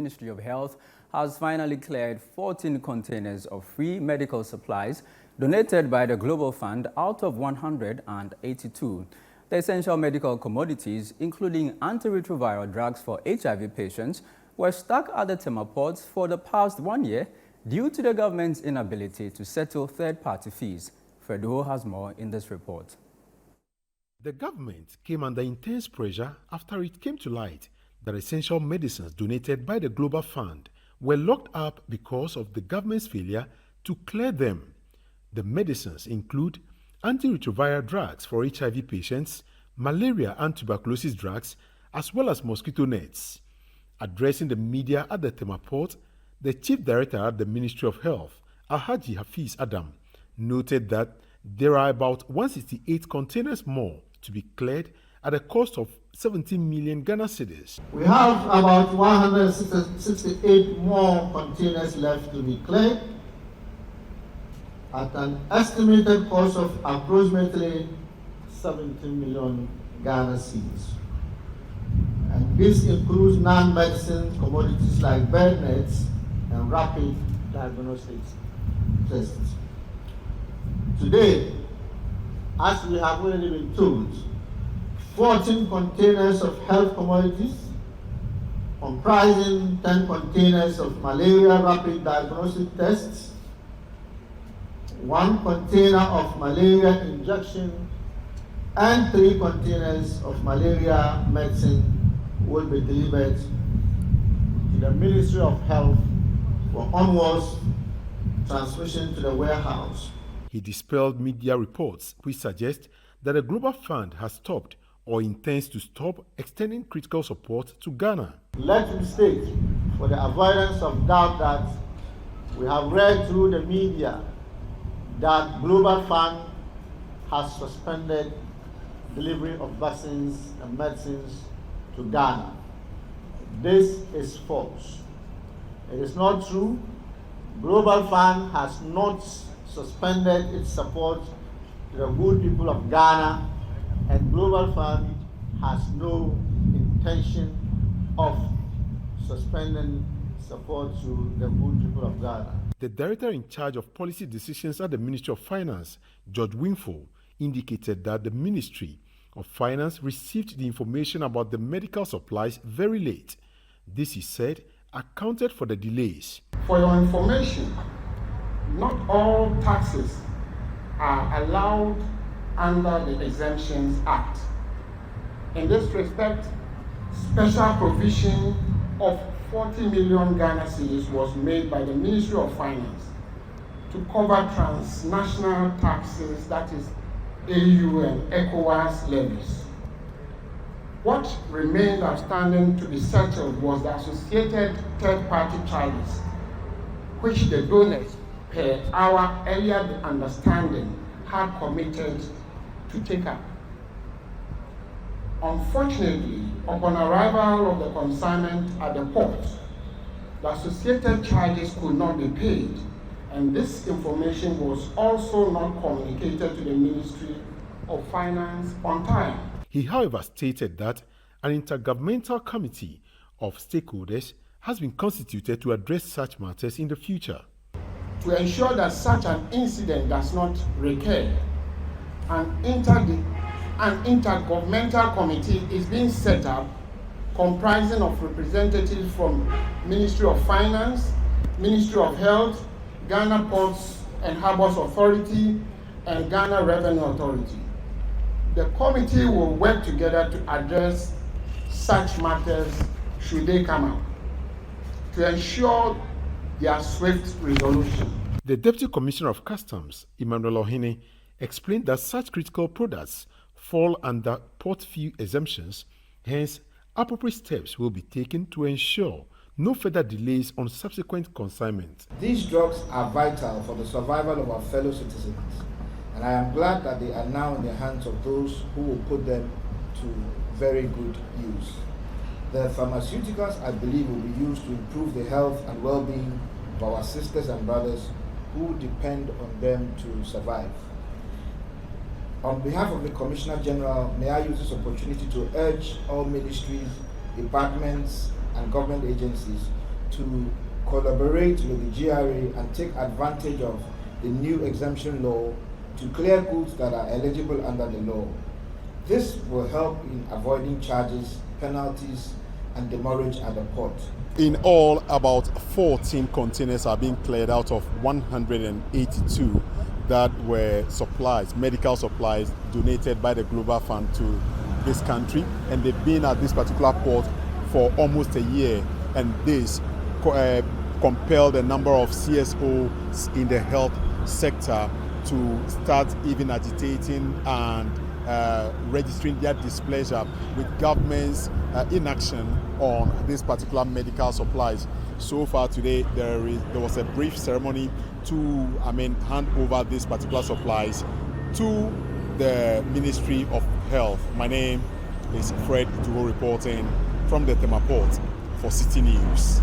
Ministry of Health has finally cleared 14 containers of free medical supplies donated by the Global Fund out of 182. The essential medical commodities, including antiretroviral drugs for HIV patients, were stuck at the Tema ports for the past 1 year due to the government's inability to settle third-party fees. Fredo has more in this report. The government came under intense pressure after it came to light that essential medicines donated by the Global Fund were locked up because of the government's failure to clear them. The medicines include antiretroviral drugs for HIV patients, malaria and tuberculosis drugs, as well as mosquito nets. Addressing the media at the Tema port, the Chief Director at the Ministry of Health, Alhaji Hafiz Adam, noted that there are about 168 containers more to be cleared at a cost of 17 million Ghana cedis. We have about 168 more containers left to be cleared at an estimated cost of approximately 17 million Ghana cedis. And this includes non-medicine commodities like bed nets and rapid diagnostics tests. Today, as we have already been told, 14 containers of health commodities, comprising 10 containers of malaria rapid diagnostic tests, 1 container of malaria injection, and 3 containers of malaria medicine will be delivered to the Ministry of Health for onwards transmission to the warehouse. He dispelled media reports which suggest that the Global Fund has stopped or intends to stop extending critical support to Ghana. Let me state, for the avoidance of doubt, that we have read through the media that Global Fund has suspended delivery of vaccines and medicines to Ghana. This is false. It is not true. Global Fund has not suspended its support to the good people of Ghana, and Global Fund has no intention of suspending support to the good people of Ghana. The director in charge of policy decisions at the Ministry of Finance, George Winful, indicated that the Ministry of Finance received the information about the medical supplies very late. This, he said, accounted for the delays. For your information, not all taxes are allowed under the Exemptions Act. In this respect, special provision of 40 million Ghana cedis was made by the Ministry of Finance to cover transnational taxes, that is AU and ECOWAS levies. What remained outstanding to be settled was the associated third-party charges, which the donors, per our earlier understanding, had committed to take up. Unfortunately, upon arrival of the consignment at the port, the associated charges could not be paid, and this information was also not communicated to the Ministry of Finance on time. He, however, stated that an intergovernmental committee of stakeholders has been constituted to address such matters in the future. To ensure that such an incident does not recur, an intergovernmental committee is being set up comprising of representatives from Ministry of Finance, Ministry of Health, Ghana Ports and Harbours Authority, and Ghana Revenue Authority. The committee will work together to address such matters should they come up, to ensure their swift resolution. The Deputy Commissioner of Customs, Emmanuel Ohene, explained that such critical products fall under port fee exemptions, hence appropriate steps will be taken to ensure no further delays on subsequent consignment. These drugs are vital for the survival of our fellow citizens, and I am glad that they are now in the hands of those who will put them to very good use. The pharmaceuticals, I believe, will be used to improve the health and well-being of our sisters and brothers who depend on them to survive. On behalf of the Commissioner General, may I use this opportunity to urge all ministries, departments, and government agencies to collaborate with the GRA and take advantage of the new exemption law to clear goods that are eligible under the law. This will help in avoiding charges, penalties, and demurrage at the port. In all, about 14 containers are being cleared out of 182 that were supplies, medical supplies donated by the Global Fund to this country, and they've been at this particular port for almost a year, and this compelled a number of CSOs in the health sector to start even agitating and registering their displeasure with government's inaction on this particular medical supplies. So far today, there was a brief ceremony to hand over these particular supplies to the Ministry of Health. My name is Fred Duho, reporting from the Tema Port for Citi News.